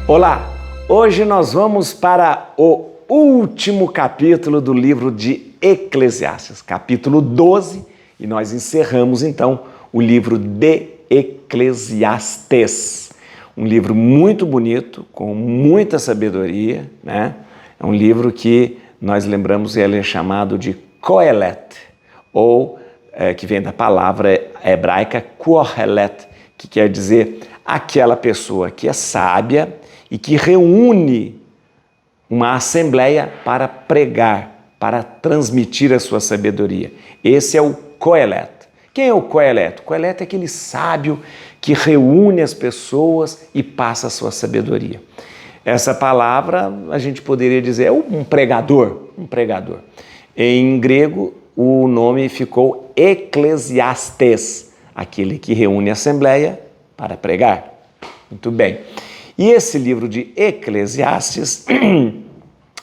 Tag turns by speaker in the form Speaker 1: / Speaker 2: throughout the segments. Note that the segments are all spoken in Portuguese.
Speaker 1: Olá, hoje nós vamos para o último capítulo do livro de Eclesiastes, capítulo 12, e nós encerramos então o livro de Eclesiastes. Um livro muito bonito, com muita sabedoria, né? É um livro que nós lembramos, ele é chamado de Qohelet, ou que vem da palavra hebraica Qohelet, que quer dizer aquela pessoa que é sábia e que reúne uma assembleia para pregar, para transmitir a sua sabedoria. Esse é o Qohelet. Quem é o Qohelet? O Qohelet é aquele sábio que reúne as pessoas e passa a sua sabedoria. Essa palavra a gente poderia dizer é um pregador, Em grego o nome ficou Eclesiastes, aquele que reúne a assembleia para pregar. Muito bem. E esse livro de Eclesiastes,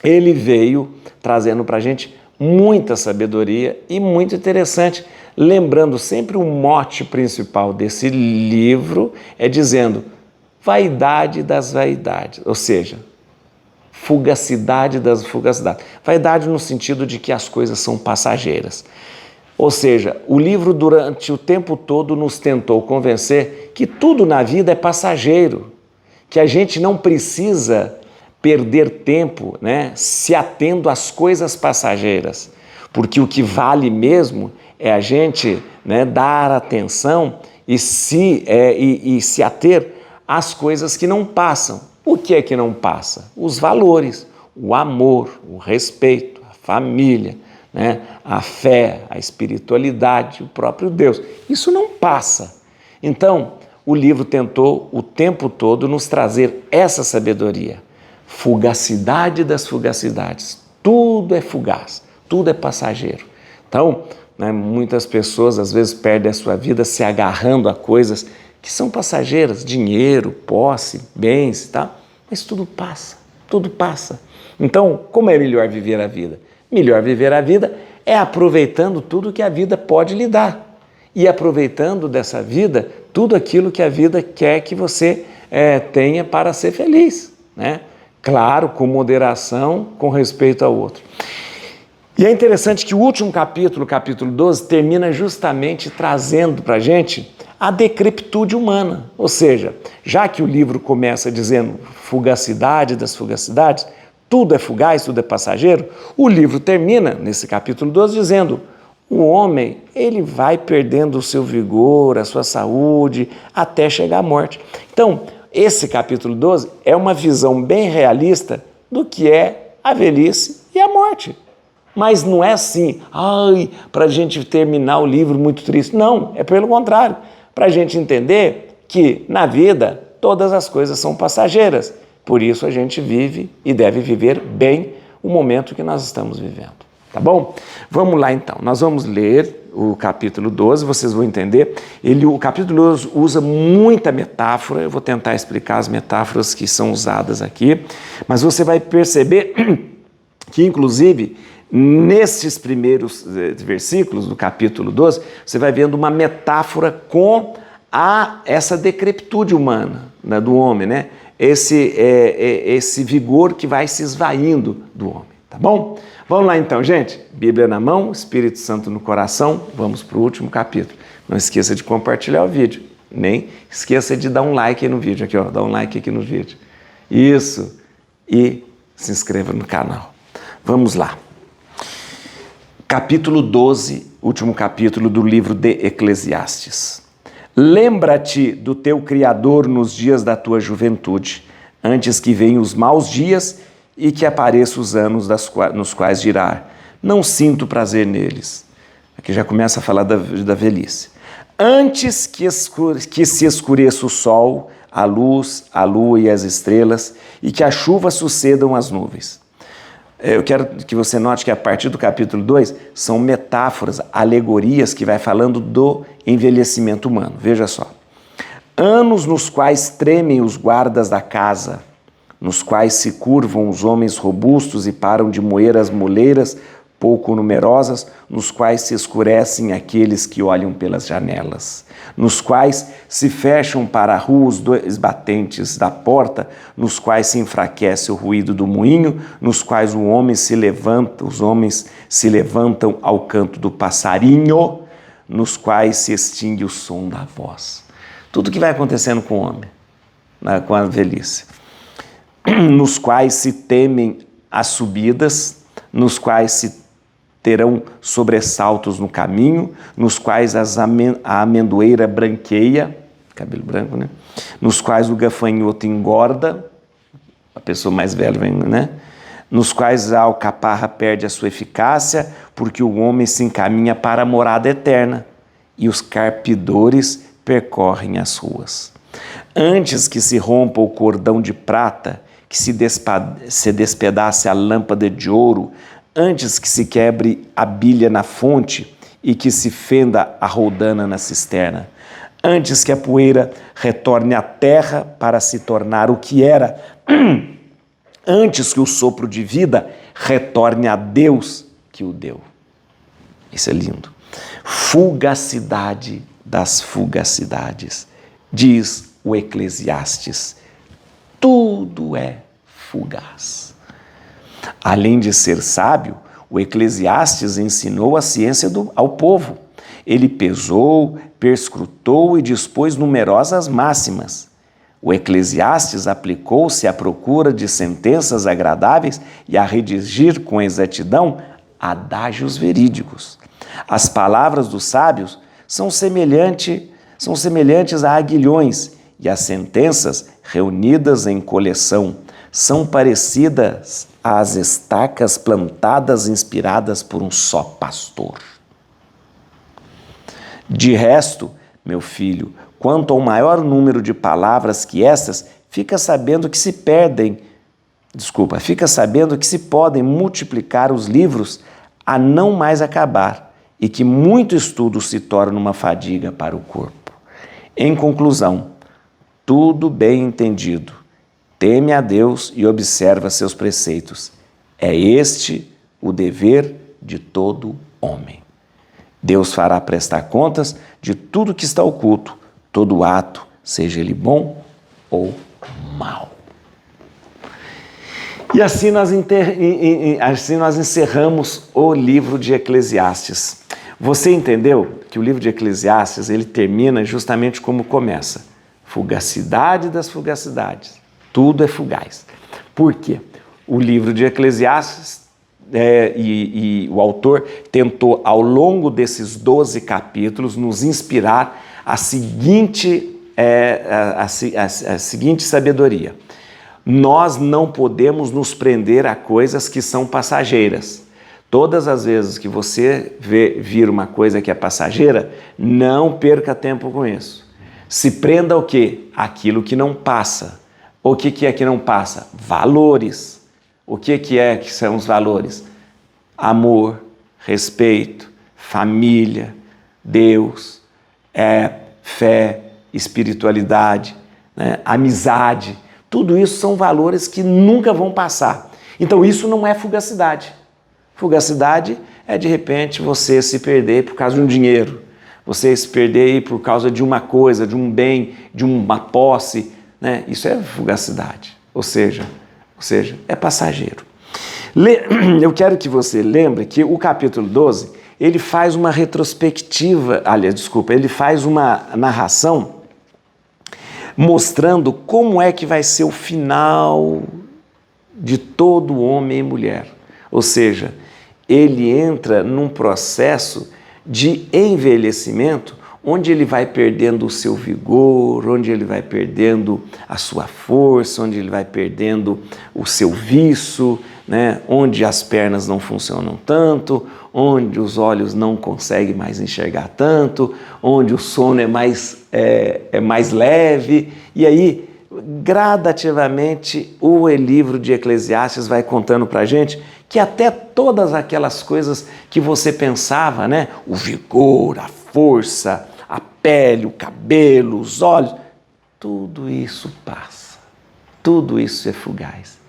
Speaker 1: ele veio trazendo para a gente muita sabedoria e muito interessante, lembrando sempre o mote principal desse livro, é dizendo vaidade das vaidades, ou seja, fugacidade das fugacidades. Vaidade no sentido de que as coisas são passageiras. Ou seja, o livro durante o tempo todo nos tentou convencer que tudo na vida é passageiro, que a gente não precisa perder tempo, né, se atendo às coisas passageiras, porque o que vale mesmo é a gente, né, dar atenção e se ater às coisas que não passam. O que é que não passa? Os valores, o amor, o respeito, a família, né, a fé, a espiritualidade, o próprio Deus. Isso não passa. Então, o livro tentou o tempo todo nos trazer essa sabedoria. Fugacidade das fugacidades. Tudo é fugaz, tudo é passageiro. Então, né, muitas pessoas às vezes perdem a sua vida se agarrando a coisas que são passageiras, dinheiro, posse, bens, tá? Mas tudo passa, tudo passa. Então, como é melhor viver a vida? Melhor viver a vida é aproveitando tudo que a vida pode lhe dar e aproveitando dessa vida tudo aquilo que a vida quer que você tenha para ser feliz, né? Claro, com moderação, com respeito ao outro. E é interessante que o último capítulo, capítulo 12, termina justamente trazendo para a gente a decrepitude humana. Ou seja, já que o livro começa dizendo fugacidade das fugacidades, tudo é fugaz, tudo é passageiro, o livro termina, nesse capítulo 12, dizendo o homem, ele vai perdendo o seu vigor, a sua saúde, até chegar à morte. Então, esse capítulo 12 é uma visão bem realista do que é a velhice e a morte. Mas não é assim, para a gente terminar o livro muito triste. Não, é pelo contrário, para a gente entender que na vida todas as coisas são passageiras. Por isso a gente vive e deve viver bem o momento que nós estamos vivendo. Tá bom? Vamos lá então, nós vamos ler o capítulo 12, vocês vão entender. O capítulo 12 usa muita metáfora, eu vou tentar explicar as metáforas que são usadas aqui, mas você vai perceber que, inclusive, nesses primeiros versículos do capítulo 12, você vai vendo uma metáfora com essa decrepitude humana, né, do homem, né? Esse vigor que vai se esvaindo do homem, tá bom? Vamos lá então, gente. Bíblia na mão, Espírito Santo no coração. Vamos para o último capítulo. Não esqueça de compartilhar o vídeo. Nem esqueça de dar um like aí no vídeo. Aqui, ó, dá um like aqui no vídeo. Isso. E se inscreva no canal. Vamos lá. Capítulo 12, último capítulo do livro de Eclesiastes. Lembra-te do teu Criador nos dias da tua juventude, antes que venham os maus dias e que apareçam os anos nos quais dirá, não sinto prazer neles. Aqui já começa a falar da velhice. Antes que se escureça o sol, a luz, a lua e as estrelas, e que a chuva sucedam as nuvens. Eu quero que você note que a partir do capítulo 2 são metáforas, alegorias que vai falando do envelhecimento humano. Veja só. Anos nos quais tremem os guardas da casa, nos quais se curvam os homens robustos e param de moer as moleiras, pouco numerosas, nos quais se escurecem aqueles que olham pelas janelas, nos quais se fecham para a rua os dois batentes da porta, nos quais se enfraquece o ruído do moinho, nos quais os homens se levantam ao canto do passarinho, nos quais se extingue o som da voz. Tudo que vai acontecendo com o homem, com a velhice. Nos quais se temem as subidas, nos quais se terão sobressaltos no caminho, nos quais a amendoeira branqueia, cabelo branco, né? Nos quais o gafanhoto engorda, a pessoa mais velha, né? Nos quais a alcaparra perde a sua eficácia, porque o homem se encaminha para a morada eterna e os carpidores percorrem as ruas. Antes que se rompa o cordão de prata, que se despedace a lâmpada de ouro, antes que se quebre a bilha na fonte e que se fenda a roldana na cisterna, antes que a poeira retorne à terra para se tornar o que era, antes que o sopro de vida retorne a Deus que o deu. Isso é lindo. Fugacidade das fugacidades, diz o Eclesiastes. Tudo é fugaz. Além de ser sábio, o Eclesiastes ensinou a ciência ao povo. Ele pesou, perscrutou e dispôs numerosas máximas. O Eclesiastes aplicou-se à procura de sentenças agradáveis e a redigir com exatidão adágios verídicos. As palavras dos sábios são semelhantes a aguilhões e as sentenças, reunidas em coleção, são parecidas às estacas plantadas inspiradas por um só pastor. De resto, meu filho, quanto ao maior número de palavras que estas, fica sabendo que se podem multiplicar os livros a não mais acabar e que muito estudo se torna uma fadiga para o corpo. Em conclusão, tudo bem entendido, teme a Deus e observa seus preceitos. É este o dever de todo homem. Deus fará prestar contas de tudo que está oculto, todo ato, seja ele bom ou mau. E assim nós encerramos o livro de Eclesiastes. Você entendeu que o livro de Eclesiastes ele termina justamente como começa? Fugacidade das fugacidades. Tudo é fugaz. Por quê? O livro de Eclesiastes e o autor tentou, ao longo desses 12 capítulos, nos inspirar a seguinte sabedoria. Nós não podemos nos prender a coisas que são passageiras. Todas as vezes que você vir uma coisa que é passageira, não perca tempo com isso. Se prenda ao quê? Aquilo que não passa. O que é que não passa? Valores. O que são os valores? Amor, respeito, família, Deus, fé, espiritualidade, né? Amizade. Tudo isso são valores que nunca vão passar. Então isso não é fugacidade. Fugacidade é de repente você se perder por causa de um dinheiro. Você se perder por causa de uma coisa, de um bem, de uma posse, né? Isso é fugacidade, ou seja, é passageiro. Eu quero que você lembre que o capítulo 12, ele faz uma retrospectiva, ele faz uma narração mostrando como é que vai ser o final de todo homem e mulher. Ou seja, ele entra num processo de envelhecimento, onde ele vai perdendo o seu vigor, onde ele vai perdendo a sua força, onde ele vai perdendo o seu viço, né? Onde as pernas não funcionam tanto, onde os olhos não conseguem mais enxergar tanto, onde o sono é mais leve. E aí, gradativamente, o livro de Eclesiastes vai contando para a gente que até todas aquelas coisas que você pensava, né? O vigor, a força, a pele, o cabelo, os olhos, tudo isso passa, tudo isso é fugaz.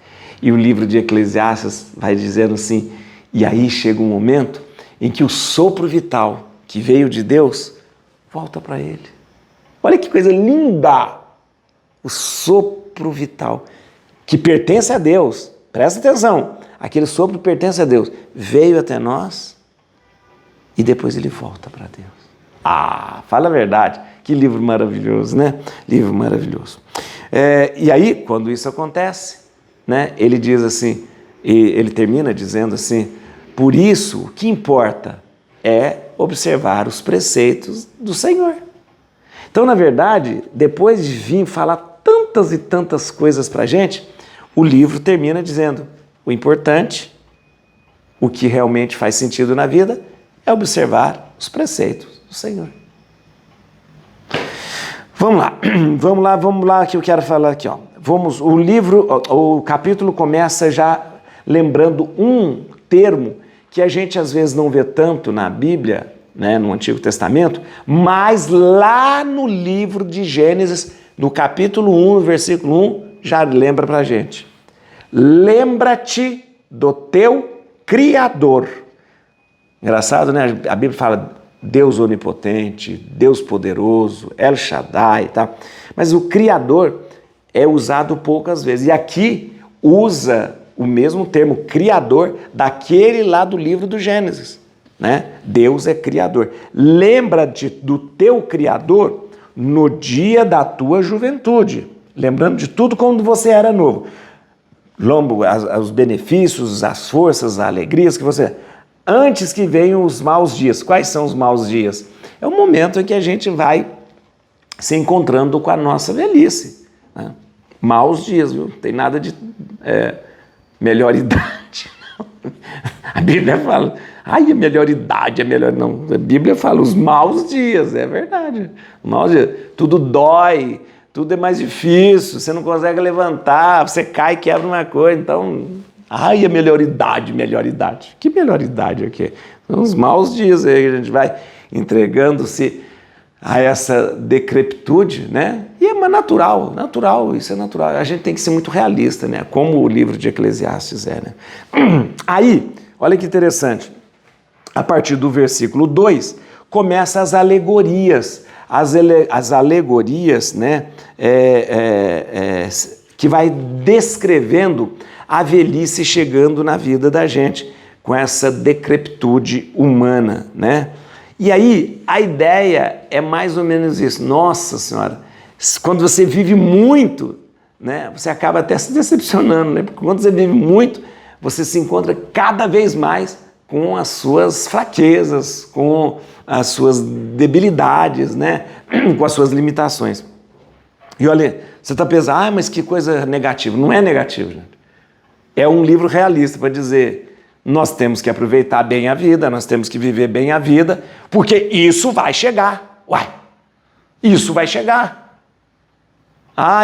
Speaker 1: E o livro de Eclesiastes vai dizendo assim, E aí chega um momento em que o sopro vital que veio de Deus volta para ele. Olha que coisa linda! O sopro vital que pertence a Deus, presta atenção, aquele sopro pertence a Deus, veio até nós e depois ele volta para Deus. Ah, fala a verdade, que livro maravilhoso, né? Livro maravilhoso. E aí, quando isso acontece, né, ele diz assim, e ele termina dizendo assim, por isso o que importa é observar os preceitos do Senhor. Então, na verdade, depois de vir falar tantas e tantas coisas para a gente, o livro termina dizendo, o importante, o que realmente faz sentido na vida, é observar os preceitos do Senhor. Vamos lá que eu quero falar aqui, ó. O capítulo começa já lembrando um termo que a gente às vezes não vê tanto na Bíblia, né, no Antigo Testamento, mas lá no livro de Gênesis, no capítulo 1, versículo 1, já lembra pra gente. Lembra-te do teu Criador. Engraçado, né? A Bíblia fala Deus onipotente, Deus poderoso, El Shaddai e tal. Mas o Criador é usado poucas vezes. E aqui usa o mesmo termo, Criador, daquele lá do livro do Gênesis. Né? Deus é Criador. Lembra-te do teu Criador no dia da tua juventude. Lembrando de tudo quando você era novo. Os benefícios, as forças, as alegrias que você... Antes que venham os maus dias. Quais são os maus dias? É o momento em que a gente vai se encontrando com a nossa velhice. Né? Maus dias, viu? Não tem nada de melhor idade. A Bíblia fala, a melhor idade é melhor. Não, a Bíblia fala os maus dias, é verdade. Maus dias. Tudo dói, tudo é mais difícil, você não consegue levantar, você cai e quebra uma coisa, então... Ai, a melhor idade. Que melhor idade aqui? São os maus dias aí que a gente vai entregando-se a essa decrepitude, né? E é natural, isso é natural. A gente tem que ser muito realista, né? Como o livro de Eclesiastes é, né? Aí, olha que interessante. A partir do versículo 2, começa as alegorias. As alegorias, né? Que vai descrevendo a velhice chegando na vida da gente, com essa decrepitude humana, né? E aí, a ideia é mais ou menos isso. Nossa Senhora, quando você vive muito, né, você acaba até se decepcionando, né? Porque quando você vive muito, você se encontra cada vez mais com as suas fraquezas, com as suas debilidades, né? Com as suas limitações. E olha, você está pensando, mas que coisa negativa. Não é negativo, gente. É um livro realista para dizer, nós temos que aproveitar bem a vida, nós temos que viver bem a vida, porque isso vai chegar. Isso vai chegar.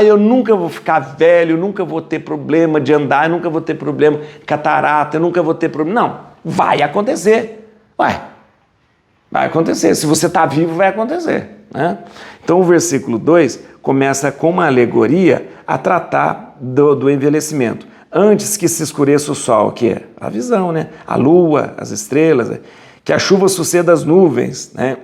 Speaker 1: Eu nunca vou ficar velho, eu nunca vou ter problema de andar, eu nunca vou ter problema de catarata, eu nunca vou ter problema. Não, vai acontecer. Vai acontecer. Se você está vivo, vai acontecer. Né? Então o versículo 2 começa com uma alegoria a tratar do envelhecimento. Antes que se escureça o sol, que é a visão, né? A lua, as estrelas, né? Que a chuva suceda as nuvens, né?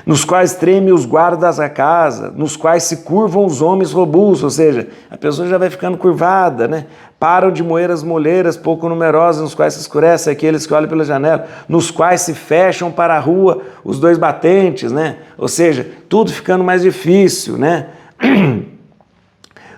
Speaker 1: Nos quais treme os guardas da casa, nos quais se curvam os homens robustos, ou seja, a pessoa já vai ficando curvada, né? Param de moer as moleiras pouco numerosas, nos quais se escurecem aqueles que olham pela janela, nos quais se fecham para a rua os dois batentes, né? Ou seja, tudo ficando mais difícil, né?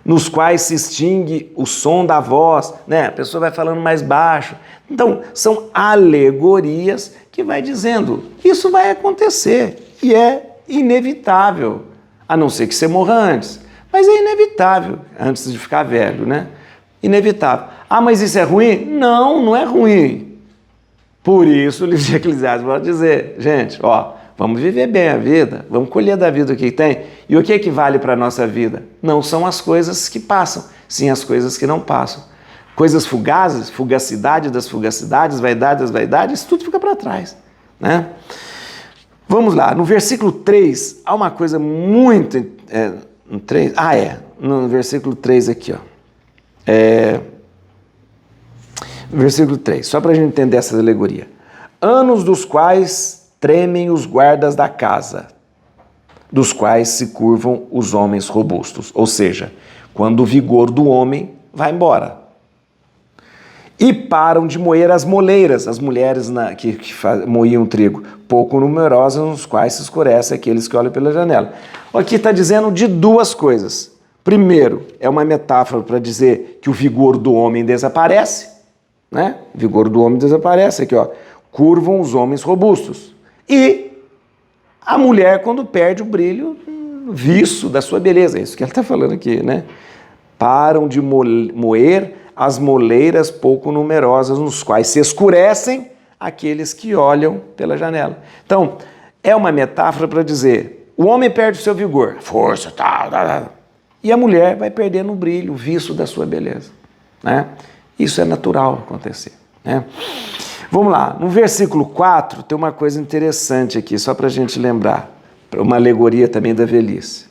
Speaker 1: Nos quais se extingue o som da voz, né? A pessoa vai falando mais baixo. Então, são alegorias que vai dizendo, isso vai acontecer e é inevitável, a não ser que você morra antes, mas é inevitável, antes de ficar velho, né? Inevitável. Mas isso é ruim? Não, não é ruim. Por isso o livro de Eclesiastes vai dizer, gente, vamos viver bem a vida, vamos colher da vida o que tem. E o que é que vale para a nossa vida? Não são as coisas que passam, sim as coisas que não passam. Coisas fugazes, fugacidade das fugacidades, vaidade das vaidades, tudo fica para trás. Né? Vamos lá, no versículo 3, há uma coisa muito... no versículo 3 aqui, Versículo 3, só para a gente entender essa alegoria. Anos dos quais tremem os guardas da casa, dos quais se curvam os homens robustos. Ou seja, quando o vigor do homem vai embora. E param de moer as moleiras, as mulheres que moíam trigo, pouco numerosas, nos quais se escurece aqueles que olham pela janela. Aqui está dizendo de duas coisas. Primeiro, é uma metáfora para dizer que o vigor do homem desaparece, né? O vigor do homem desaparece aqui, ó. Curvam os homens robustos. E a mulher, quando perde o brilho, o viço da sua beleza. É isso que ela está falando aqui, né? Param de moer as moleiras pouco numerosas, nos quais se escurecem aqueles que olham pela janela. Então, é uma metáfora para dizer, o homem perde o seu vigor, força, tal. E a mulher vai perdendo o brilho, o viço da sua beleza, né? Isso é natural acontecer, né? Vamos lá, no versículo 4 tem uma coisa interessante aqui, só para a gente lembrar, uma alegoria também da velhice.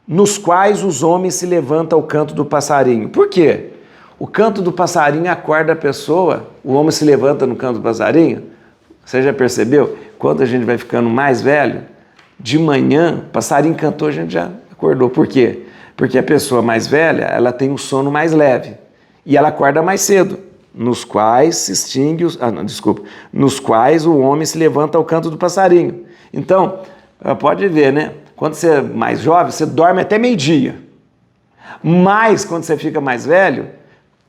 Speaker 1: Nos quais os homens se levantam ao canto do passarinho. Por quê? O canto do passarinho acorda a pessoa, o homem se levanta no canto do passarinho. Você já percebeu? Quando a gente vai ficando mais velho, de manhã, passarinho cantou, a gente já acordou. Por quê? Porque a pessoa mais velha, ela tem um sono mais leve e ela acorda mais cedo, nos quais se extingue, nos quais o homem se levanta ao canto do passarinho. Então, pode ver, né? Quando você é mais jovem, você dorme até meio-dia. Mas, quando você fica mais velho,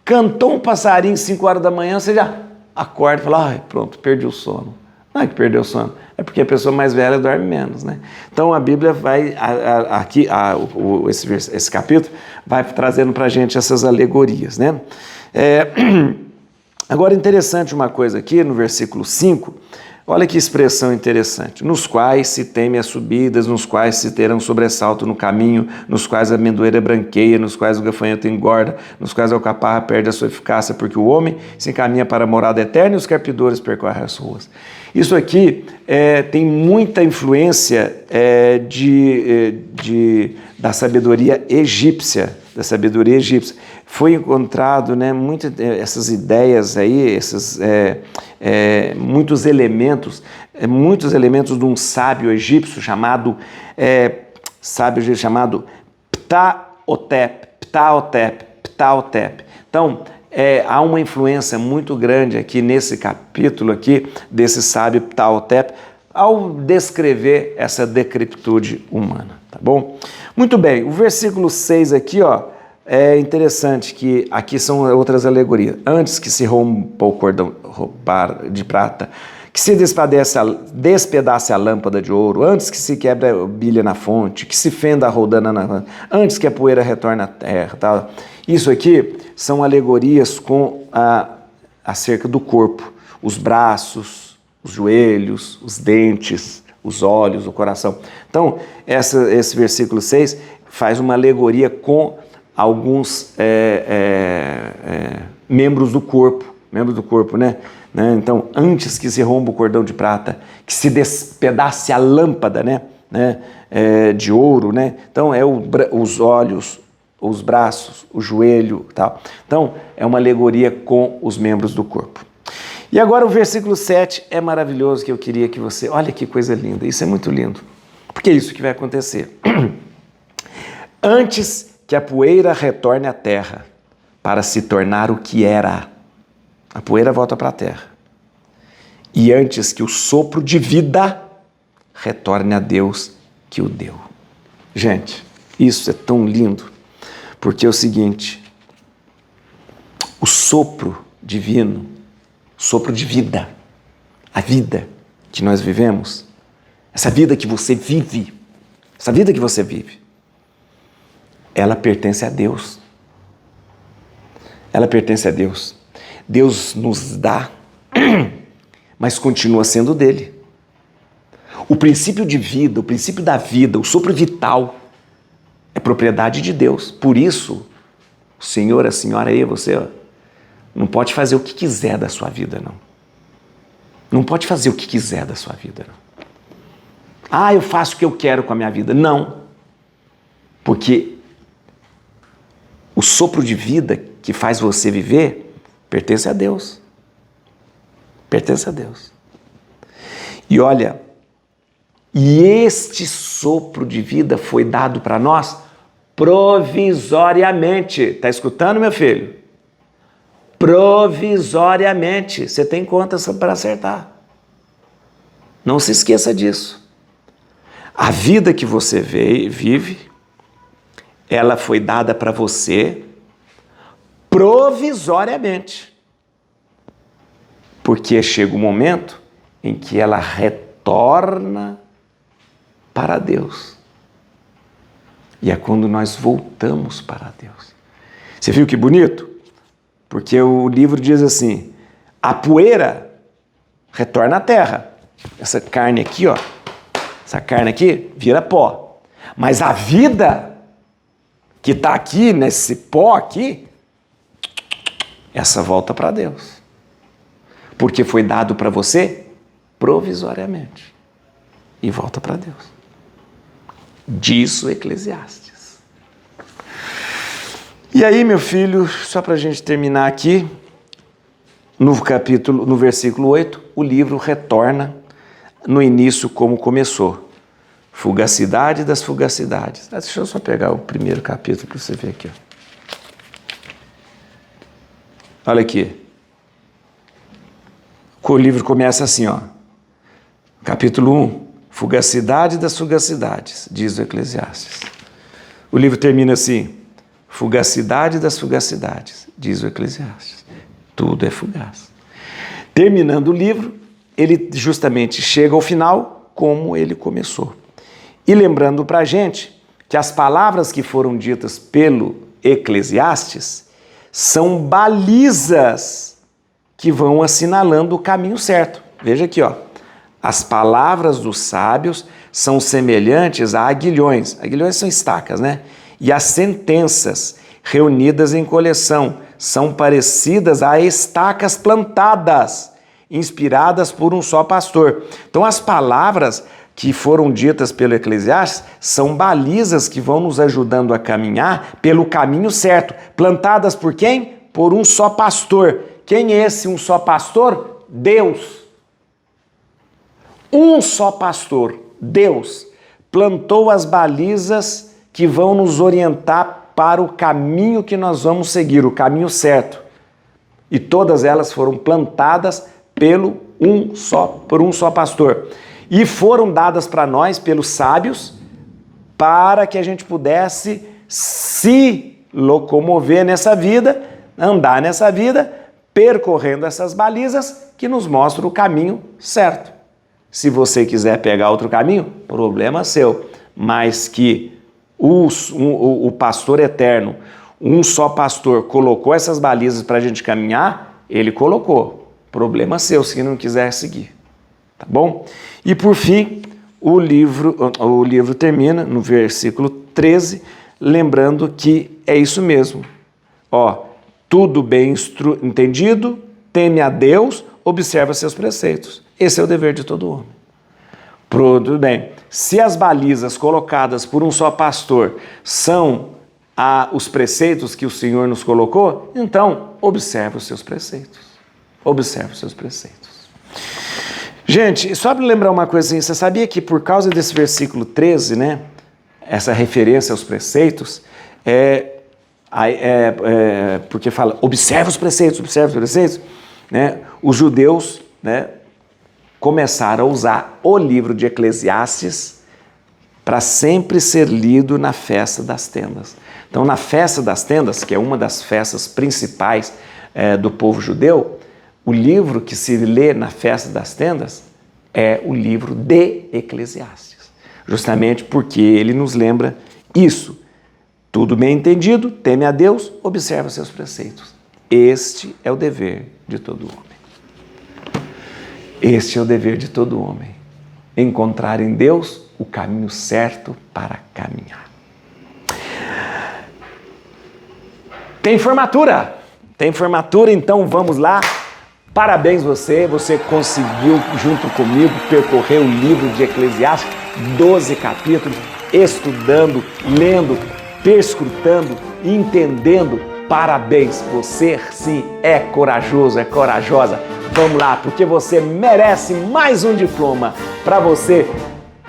Speaker 1: cantou um passarinho 5 horas da manhã, você já acorda e fala, ai, pronto, perdi o sono. Não é que perdeu o sono, é porque a pessoa mais velha dorme menos, né? Então, a Bíblia vai, esse capítulo, vai trazendo para a gente essas alegorias, né? Agora, interessante uma coisa aqui, no versículo 5, olha que expressão interessante. Nos quais se teme as subidas, nos quais se terão sobressalto no caminho, nos quais a amendoeira branqueia, nos quais o gafanhoto engorda, nos quais a alcaparra perde a sua eficácia, porque o homem se encaminha para a morada eterna e os carpidores percorrem as ruas. Isso aqui tem muita influência da sabedoria egípcia, Foi encontrado, né, essas ideias aí, muitos elementos de um sábio egípcio chamado Ptahotep. Então, há uma influência muito grande aqui nesse capítulo aqui, desse sábio Ptahotep, ao descrever essa decrepitude humana, tá bom? Muito bem, o versículo 6 aqui, ó, é interessante que aqui são outras alegorias. Antes que se rompa o cordão de prata, que se despedace a lâmpada de ouro, antes que se quebre a bilha na fonte, que se fenda a roldana antes que a poeira retorne à terra, tá? Isso aqui são alegorias acerca do corpo, os braços, os joelhos, os dentes, os olhos, o coração. Então, esse versículo 6 faz uma alegoria com alguns membros do corpo, né? Então, antes que se rompa o cordão de prata, que se despedace a lâmpada, né? De ouro, né? Então, os olhos, os braços, o joelho, tal. Então, é uma alegoria com os membros do corpo. E agora o versículo 7 é maravilhoso, que eu queria que você... Olha que coisa linda, isso é muito lindo. Porque é isso que vai acontecer. Antes que a poeira retorne à terra, para se tornar o que era. A poeira volta para a terra. E antes que o sopro de vida retorne a Deus que o deu. Gente, isso é tão lindo, porque é o seguinte, o sopro divino, sopro de vida, a vida que nós vivemos, essa vida que você vive, ela pertence a Deus. Ela pertence a Deus. Deus nos dá, mas continua sendo dele. O princípio de vida, o princípio da vida, o sopro vital é propriedade de Deus. Por isso, o senhor, a senhora aí, você não pode fazer o que quiser da sua vida, não. Não pode fazer o que quiser da sua vida, não. Eu faço o que eu quero com a minha vida. Não. Porque o sopro de vida que faz você viver, pertence a Deus. Pertence a Deus. E olha, e este sopro de vida foi dado para nós provisoriamente. Está escutando, meu filho? Provisoriamente. Você tem contas para acertar. Não se esqueça disso. A vida que você vive, ela foi dada para você provisoriamente. Porque chega um momento em que ela retorna para Deus. E é quando nós voltamos para Deus. Você viu que bonito? Porque o livro diz assim, a poeira retorna à terra. Essa carne aqui, ó, essa carne aqui vira pó. Mas a vida que está aqui, nesse pó aqui, essa volta para Deus. Porque foi dado para você provisoriamente. E volta para Deus. Diz o Eclesiastes. E aí, meu filho, só para a gente terminar aqui, no versículo 8, o livro retorna no início como começou. Fugacidade das fugacidades. Deixa eu só pegar o primeiro capítulo para você ver aqui. Olha aqui. O livro começa assim, ó. Capítulo 1. Fugacidade das fugacidades, diz o Eclesiastes. O livro termina assim. Fugacidade das fugacidades, diz o Eclesiastes. Tudo é fugaz. Terminando o livro, ele justamente chega ao final como ele começou. E lembrando para a gente que as palavras que foram ditas pelo Eclesiastes são balizas que vão assinalando o caminho certo. Veja aqui, ó. As palavras dos sábios são semelhantes a aguilhões. Aguilhões são estacas, né? E as sentenças reunidas em coleção são parecidas a estacas plantadas, inspiradas por um só pastor. Então, as palavras que foram ditas pelo Eclesiastes são balizas que vão nos ajudando a caminhar pelo caminho certo. Plantadas por quem? Por um só pastor. Quem é esse um só pastor? Deus. Um só pastor, Deus, plantou as balizas que vão nos orientar para o caminho que nós vamos seguir, o caminho certo. E todas elas foram plantadas por um só pastor. E foram dadas para nós pelos sábios para que a gente pudesse se locomover nessa vida, andar nessa vida, percorrendo essas balizas que nos mostram o caminho certo. Se você quiser pegar outro caminho, problema seu. Mas que o pastor eterno, um só pastor, colocou essas balizas para a gente caminhar, ele colocou. Problema seu se não quiser seguir. Tá bom? E por fim, o livro termina no versículo 13, lembrando que é isso mesmo. Ó, tudo bem entendido, teme a Deus, observa seus preceitos. Esse é o dever de todo homem. Tudo bem. Se as balizas colocadas por um só pastor são os preceitos que o Senhor nos colocou, então observe os seus preceitos. Observe os seus preceitos. Gente, só para lembrar uma coisa assim, você sabia que por causa desse versículo 13, né, essa referência aos preceitos, porque fala, observe os preceitos, né, os judeus, né, começaram a usar o livro de Eclesiastes para sempre ser lido na festa das tendas. Então, na festa das tendas, que é uma das festas principais do povo judeu, o livro que se lê na festa das tendas é o livro de Eclesiastes, justamente porque ele nos lembra isso. Tudo bem entendido, teme a Deus, observa seus preceitos. Este é o dever de todo homem. Este é o dever de todo homem. Encontrar em Deus o caminho certo para caminhar. Tem formatura? Tem formatura, então vamos lá. Parabéns você conseguiu, junto comigo, percorrer o livro de Eclesiastes, 12 capítulos, estudando, lendo, perscrutando, entendendo. Parabéns, você sim é corajoso, é corajosa. Vamos lá, porque você merece mais um diploma para você.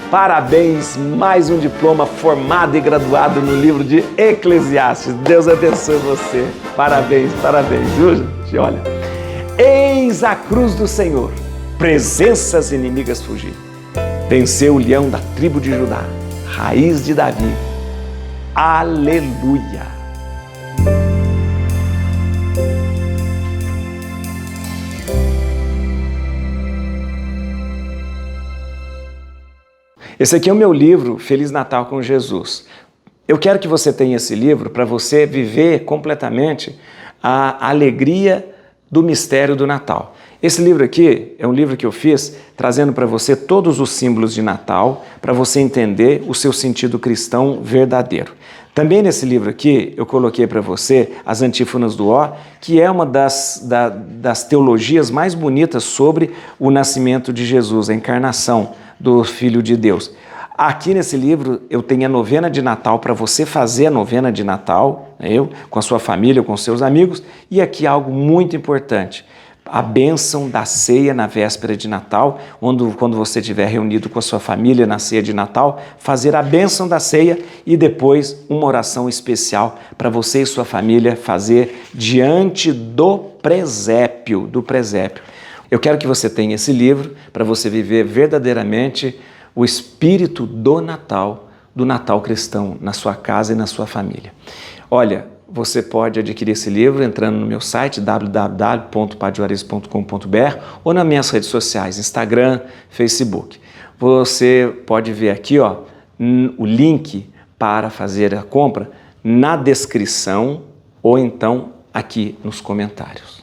Speaker 1: Parabéns, mais um diploma formado e graduado no livro de Eclesiastes. Deus abençoe você. Parabéns, parabéns, viu, gente? Olha, eis a cruz do Senhor, presenças inimigas fugir. Venceu o leão da tribo de Judá, raiz de Davi. Aleluia! Esse aqui é o meu livro, Feliz Natal com Jesus. Eu quero que você tenha esse livro para você viver completamente a alegria do mistério do Natal. Esse livro aqui é um livro que eu fiz trazendo para você todos os símbolos de Natal, para você entender o seu sentido cristão verdadeiro. Também nesse livro aqui eu coloquei para você as antífonas do Ó, que é uma das teologias mais bonitas sobre o nascimento de Jesus, a encarnação do Filho de Deus. Aqui nesse livro eu tenho a novena de Natal para você fazer a novena de Natal, com a sua família, com seus amigos, e aqui algo muito importante, a bênção da ceia na véspera de Natal, quando você estiver reunido com a sua família na ceia de Natal, fazer a bênção da ceia e depois uma oração especial para você e sua família fazer diante do presépio, Eu quero que você tenha esse livro para você viver verdadeiramente o espírito do Natal cristão na sua casa e na sua família. Olha, você pode adquirir esse livro entrando no meu site www.padjuarez.com.br ou nas minhas redes sociais, Instagram, Facebook. Você pode ver aqui, ó, o link para fazer a compra na descrição ou então aqui nos comentários.